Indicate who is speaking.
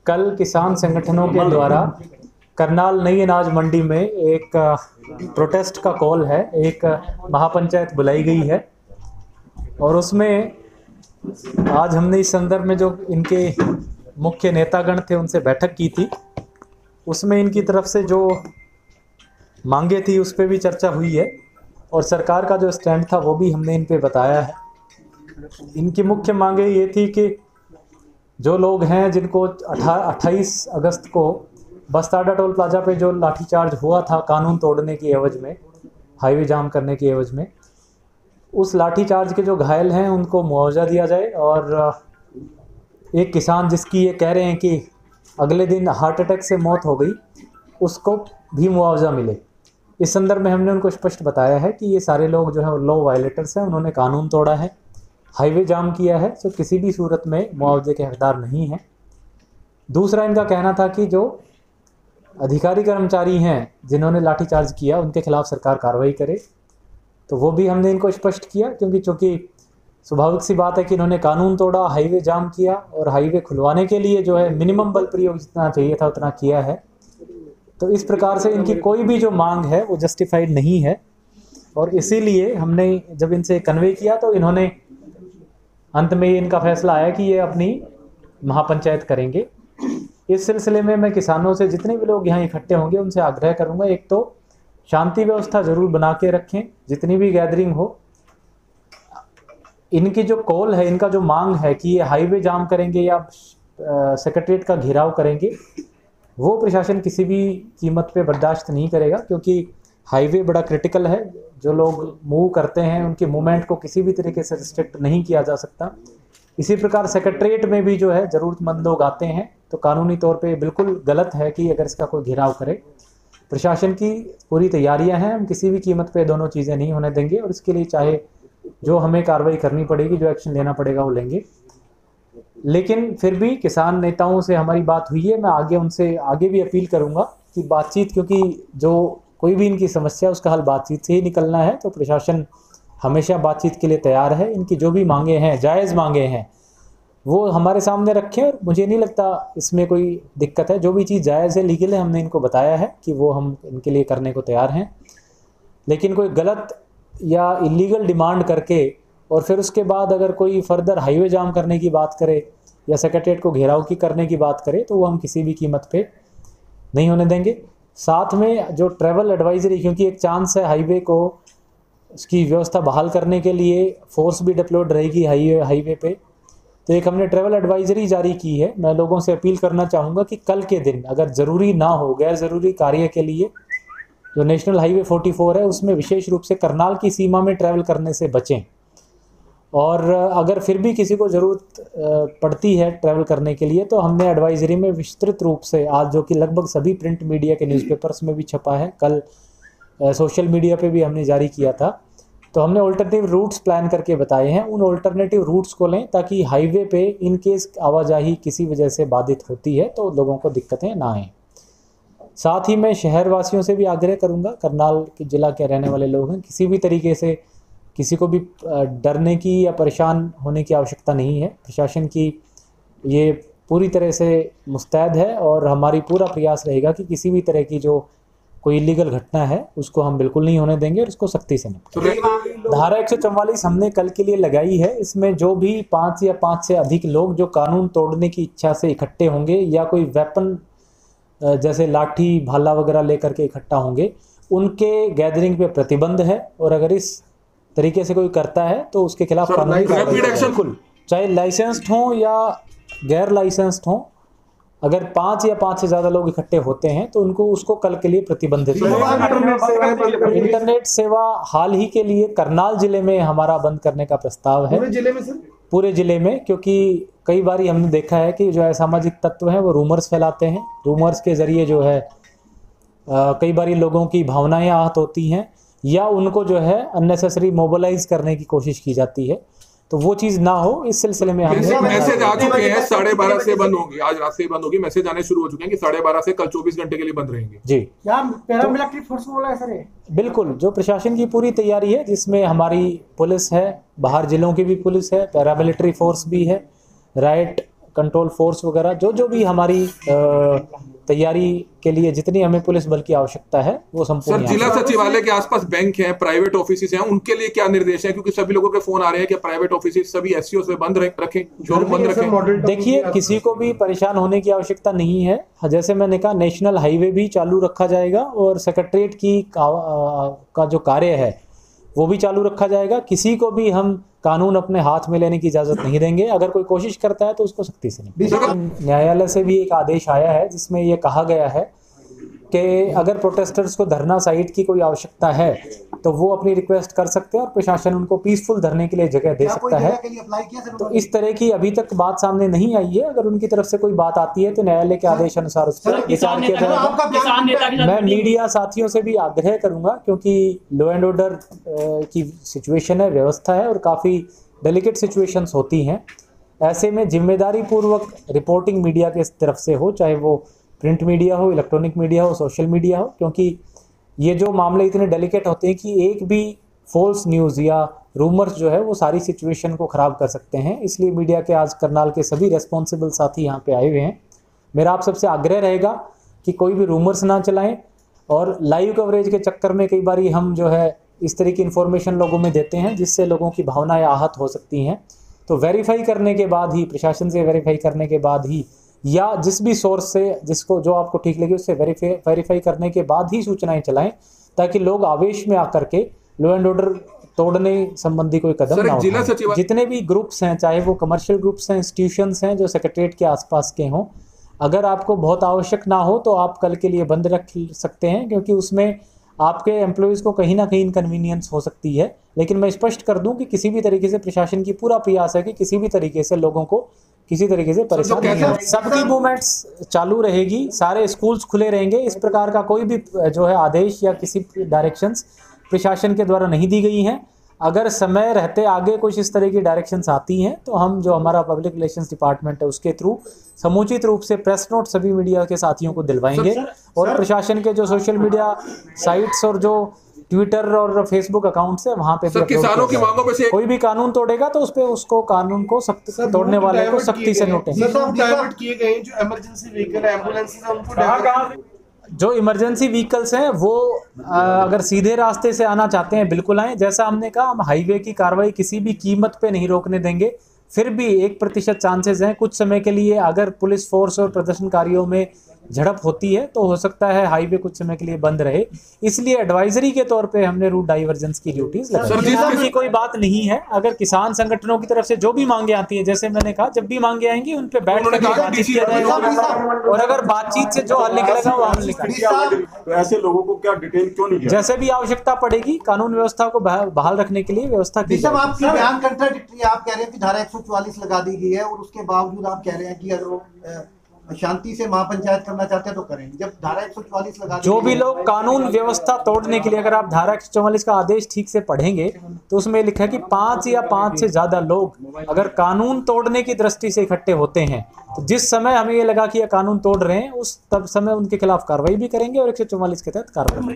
Speaker 1: कल किसान संगठनों के द्वारा करनाल नई अनाज मंडी में एक प्रोटेस्ट का कॉल है, एक महापंचायत बुलाई गई है और उसमें आज हमने इस संदर्भ में जो इनके मुख्य नेतागण थे उनसे बैठक की थी। उसमें इनकी तरफ से जो मांगे थी उस पर भी चर्चा हुई है और सरकार का जो स्टैंड था वो भी हमने इन पे बताया है। इनकी मुख्य मांगे ये थी कि जो लोग हैं जिनको 28 अगस्त को बस्ताडा टोल प्लाजा पे जो लाठीचार्ज हुआ था कानून तोड़ने की एवज में, हाईवे जाम करने की एवज में, उस लाठीचार्ज के जो घायल हैं उनको मुआवजा दिया जाए और एक किसान जिसकी ये कह रहे हैं कि अगले दिन हार्ट अटैक से मौत हो गई उसको भी मुआवजा मिले। इस संदर्भ में हमने उनको स्पष्ट बताया है कि ये सारे लोग जो है लॉ वायलेटर्स हैं, उन्होंने कानून तोड़ा है, हाईवे जाम किया है, तो किसी भी सूरत में मुआवजे के हकदार नहीं हैं। दूसरा इनका कहना था कि जो अधिकारी कर्मचारी हैं जिन्होंने लाठीचार्ज किया उनके खिलाफ सरकार कार्रवाई करे, तो वो भी हमने इनको स्पष्ट किया क्योंकि चूँकि स्वाभाविक सी बात है कि इन्होंने कानून तोड़ा, हाईवे जाम किया और हाईवे खुलवाने के लिए जो है मिनिमम बल प्रयोग जितना चाहिए था उतना किया है। तो इस प्रकार से इनकी कोई भी जो मांग है वो जस्टिफाइड नहीं है और इसीलिए हमने जब इनसे कन्वे किया तो इन्होंने अंत में इनका फैसला आया कि ये अपनी महापंचायत करेंगे। इस सिलसिले में मैं किसानों से जितने भी लोग यहाँ इकट्ठे होंगे उनसे आग्रह करूँगा, एक तो शांति व्यवस्था ज़रूर बना के रखें, जितनी भी गैदरिंग हो। इनकी जो कॉल है, इनका जो मांग है कि ये हाईवे जाम करेंगे या सेक्रेटरीट का घेराव करेंगे, वो प्रशासन किसी भी कीमत पे बर्दाश्त नहीं करेगा क्योंकि हाईवे बड़ा क्रिटिकल है। जो लोग मूव करते हैं उनके मूवमेंट को किसी भी तरीके से रिस्ट्रिक्ट नहीं किया जा सकता। इसी प्रकार सेक्रेटरीट में भी जो है ज़रूरतमंद लोग आते हैं, तो कानूनी तौर पे बिल्कुल गलत है कि अगर इसका कोई घेराव करे। प्रशासन की पूरी तैयारियां हैं, हम किसी भी कीमत पे दोनों चीज़ें नहीं होने देंगे और इसके लिए चाहे जो हमें कार्रवाई करनी पड़ेगी, जो एक्शन लेना पड़ेगा वो लेंगे। लेकिन फिर भी किसान नेताओं से हमारी बात हुई है, मैं आगे उनसे आगे भी अपील करूँगा कि बातचीत, क्योंकि जो कोई भी इनकी समस्या उसका हल बातचीत से ही निकलना है, तो प्रशासन हमेशा बातचीत के लिए तैयार है। इनकी जो भी मांगे हैं, जायज़ मांगे हैं, वो हमारे सामने रखें और मुझे नहीं लगता इसमें कोई दिक्कत है। जो भी चीज़ जायज़ है, लीगल है, हमने इनको बताया है कि वो हम इनके लिए करने को तैयार हैं। लेकिन कोई गलत या इलीगल डिमांड करके और फिर उसके बाद अगर कोई फर्दर हाईवे जाम करने की बात करे या सेक्रेटरीट को घेराव की करने की बात करे तो वो हम किसी भी कीमत पे नहीं होने देंगे। साथ में जो ट्रैवल एडवाइजरी, क्योंकि एक चांस है हाईवे को उसकी व्यवस्था बहाल करने के लिए फोर्स भी डिप्लॉयड रहेगी हाईवे पे, तो एक हमने ट्रैवल एडवाइजरी जारी की है। मैं लोगों से अपील करना चाहूँगा कि कल के दिन अगर ज़रूरी ना हो, गैर ज़रूरी कार्य के लिए जो नेशनल हाईवे 44 है उसमें विशेष रूप से करनाल की सीमा में ट्रैवल करने से बचें। और अगर फिर भी किसी को ज़रूरत पड़ती है ट्रैवल करने के लिए तो हमने एडवाइजरी में विस्तृत रूप से आज, जो कि लगभग सभी प्रिंट मीडिया के न्यूज़पेपर्स में भी छपा है, कल सोशल मीडिया पे भी हमने जारी किया था, तो हमने ऑल्टरनेटिव रूट्स प्लान करके बताए हैं। उन ऑल्टरनेटिव रूट्स को लें ताकि हाईवे पे इन केस आवाजाही किसी वजह से बाधित होती है तो लोगों को दिक्कतें ना आएँ। साथ ही मैं शहर वासियों से भी आग्रह करूँगा, करनाल के ज़िला के रहने वाले लोग हैं, किसी भी तरीके से किसी को भी डरने की या परेशान होने की आवश्यकता नहीं है। प्रशासन की ये पूरी तरह से मुस्तैद है और हमारी पूरा प्रयास रहेगा कि किसी भी तरह की जो कोई इलीगल घटना है उसको हम बिल्कुल नहीं होने देंगे और इसको सख्ती से निपटेंगे। धारा 144 हमने कल के लिए लगाई है। इसमें जो भी 5 या 5 से अधिक लोग जो कानून तोड़ने की इच्छा से इकट्ठे होंगे या कोई वेपन जैसे लाठी भाला वगैरह लेकर के इकट्ठा होंगे, उनके गैदरिंग पे प्रतिबंध है और अगर इस तरीके से कोई करता है तो उसके खिलाफ कानूनी कार्रवाई, बिल्कुल, चाहे लाइसेंस्ड हों या गैर लाइसेंस्ड हों। अगर 5 या 5 से ज़्यादा लोग इकट्ठे होते हैं तो उनको उसको कल के लिए प्रतिबंधित किया। इंटरनेट सेवा हाल ही के लिए करनाल जिले में हमारा बंद करने का प्रस्ताव है, पूरे जिले में सर, पूरे जिले में, क्योंकि कई बार हमने देखा है कि जो असामाजिक तत्व हैं वो रूमर्स फैलाते हैं। रूमर्स के ज़रिए जो है कई बार लोगों की भावनाएं आहत होती हैं या उनको जो है अननेसेसरी मोबिलाइज करने की कोशिश की जाती है, तो वो चीज ना हो इस सिलसिले में हमने
Speaker 2: मैसेज आ चुके हैं 12:30 से बंद होगी, आज रात से ही बंद होगी, मैसेज आने शुरू हो चुके हैं कि 12:30 से कल 24 घंटे के लिए बंद रहेंगे।
Speaker 1: जी,
Speaker 3: पैरामिलिट्री फोर्स बोला है सर,
Speaker 1: बिल्कुल, जो प्रशासन की पूरी तैयारी है जिसमें हमारी पुलिस है, बाहर जिलों की भी पुलिस है, पैरामिलिट्री फोर्स भी है, राइट कंट्रोल फोर्स वगैरह जो भी हमारी तैयारी के लिए जितनी हमें पुलिस बल की आवश्यकता है वो
Speaker 2: सर
Speaker 1: संपूर्ण
Speaker 2: जिला सचिवालय के आसपास बैंक हैं, प्राइवेट ऑफिस हैं, उनके लिए क्या निर्देश है? क्योंकि सभी लोगों के फोन आ रहे हैं कि प्राइवेट ऑफिस सभी एससीओ में बंद रखें, शोरूम बंद रखें।
Speaker 1: देखिए, किसी को भी परेशान होने की आवश्यकता नहीं है। जैसे मैंने कहा, नेशनल हाईवे भी चालू रखा जाएगा और सेक्रेटरीट की का जो कार्य है वो भी चालू रखा जाएगा। किसी को भी हम कानून अपने हाथ में लेने की इजाज़त नहीं देंगे। अगर कोई कोशिश करता है तो उसको सख्ती से नहीं। न्यायालय से भी एक आदेश आया है जिसमें ये कहा गया है कि अगर प्रोटेस्टर्स को धरना साइट की कोई आवश्यकता है तो वो अपनी रिक्वेस्ट कर सकते हैं और प्रशासन उनको पीसफुल धरने के लिए जगह दे सकता है। तो इस तरह की अभी तक बात सामने नहीं आई है। अगर उनकी तरफ से कोई बात आती है तो न्यायालय के आदेश अनुसार उस पर विचार किया जाएगा। मैं मीडिया साथियों से भी आग्रह करूंगा, क्योंकि लॉ एंड ऑर्डर की सिचुएशन है, व्यवस्था है और काफ़ी डेलिकेट सिचुएशंस होती हैं। ऐसे में जिम्मेदारी पूर्वक रिपोर्टिंग मीडिया के तरफ से हो, चाहे वो प्रिंट मीडिया हो, इलेक्ट्रॉनिक मीडिया हो, सोशल मीडिया हो, क्योंकि ये जो मामले इतने डेलिकेट होते हैं कि एक भी फॉल्स न्यूज़ या रूमर्स जो है वो सारी सिचुएशन को ख़राब कर सकते हैं। इसलिए मीडिया के आज करनाल के सभी रेस्पॉन्सिबल साथी यहाँ पे आए हुए हैं। मेरा आप सबसे आग्रह रहेगा कि कोई भी रूमर्स ना चलाएं और लाइव कवरेज के चक्कर में कई बार हम जो है इस तरह की इन्फॉर्मेशन लोगों में देते हैं जिससे लोगों की भावनाएं आहत हो सकती हैं। तो वेरीफाई करने के बाद ही, प्रशासन से वेरीफाई करने के बाद ही, या जिस भी सोर्स से जिसको जो आपको ठीक लगे उससे वेरीफाई करने के बाद ही सूचनाएं चलाएं, ताकि लोग आवेश में आकर के लॉ एंड ऑर्डर तोड़ने संबंधी कोई कदम ना उठाएं। जितने भी ग्रुप्स हैं, चाहे वो कमर्शियल ग्रुप्स हैं, इंस्टीट्यूशंस हैं जो सेक्रेटरीट के आसपास के हों, अगर आपको बहुत आवश्यक ना हो तो आप कल के लिए बंद रख सकते हैं, क्योंकि उसमें आपके एम्प्लॉयज़ को कहीं ना कहीं इनकन्वीनियंस हो सकती है। लेकिन मैं स्पष्ट कर दूं कि किसी भी तरीके से प्रशासन की पूरा प्रयास है कि किसी भी तरीके से लोगों को किसी तरीके से परेशान नहीं हो। सबकी मूवमेंट्स चालू रहेगी, सारे स्कूल्स खुले रहेंगे। इस प्रकार का कोई भी जो है आदेश या किसी डायरेक्शंस प्रशासन के द्वारा नहीं दी गई हैं। अगर समय रहते आगे कुछ इस तरह की डायरेक्शंस आती हैं तो हम जो हमारा पब्लिक रिलेशंस डिपार्टमेंट है उसके थ्रू समुचित रूप से प्रेस नोट सभी मीडिया के साथियों को दिलवाएंगे और प्रशासन के जो सोशल मीडिया साइट्स और जो ट्विटर और फेसबुक अकाउंट्स है वहां पे
Speaker 2: किसानों की मांगों पे से
Speaker 1: कोई भी कानून तोड़ेगा तो उस पे उसको कानून को सख्त तोड़ने वाले को सख्ती से नोटिस।
Speaker 3: डाइवर्ट किए गए जो इमरजेंसी व्हीकल है, एम्बुलेंसेस है, उनको
Speaker 1: जो इमरजेंसी व्हीकल्स हैं वो अगर सीधे रास्ते से आना चाहते हैं बिल्कुल आएँ। जैसा हमने कहा, हम हाईवे की कार्रवाई किसी भी कीमत पे नहीं रोकने देंगे। फिर भी 1% चांसेस हैं कुछ समय के लिए अगर पुलिस फोर्स और प्रदर्शनकारियों में झड़प होती है तो हो सकता है हाईवे कुछ समय के लिए बंद रहे। इसलिए एडवाइजरी के तौर पे हमने रूट डाइवर्जेंस की ड्यूटीज लगाई। की कोई बात नहीं है। अगर किसान संगठनों की तरफ से जो भी मांगे आती है, जैसे मैंने कहा, जब भी मांगे आएंगी उन पे बैठ कर बातचीत किया जाएगा और अगर बातचीत से जो हल निकलेगा वो हल निकलेगा।
Speaker 4: तो ऐसे लोगों को क्या डिटेल क्यों नहीं?
Speaker 1: जैसे भी आवश्यकता पड़ेगी कानून व्यवस्था को बहाल रखने के लिए व्यवस्था की जाएगी।
Speaker 3: आपकी बयान कंट्राडिक्टरी है। आप कह रहे हैं कि धारा 144 लगा दी गई है और उसके बावजूद आप कह रहे हैं कि अगर वो शांति से महापंचायत करना चाहते हैं तो करें। जब धारा 144 लगा
Speaker 1: जो भी लोग कानून व्यवस्था तोड़ने के लिए, अगर आप धारा 144 का आदेश ठीक से पढ़ेंगे तो उसमें लिखा है कि 5 या 5 से ज्यादा लोग अगर कानून तोड़ने की दृष्टि से इकट्ठे होते हैं तो जिस समय हमें ये लगा कि ये कानून तोड़ रहे हैं उस तब समय उनके खिलाफ कार्रवाई भी करेंगे और 144 के तहत कार्रवाई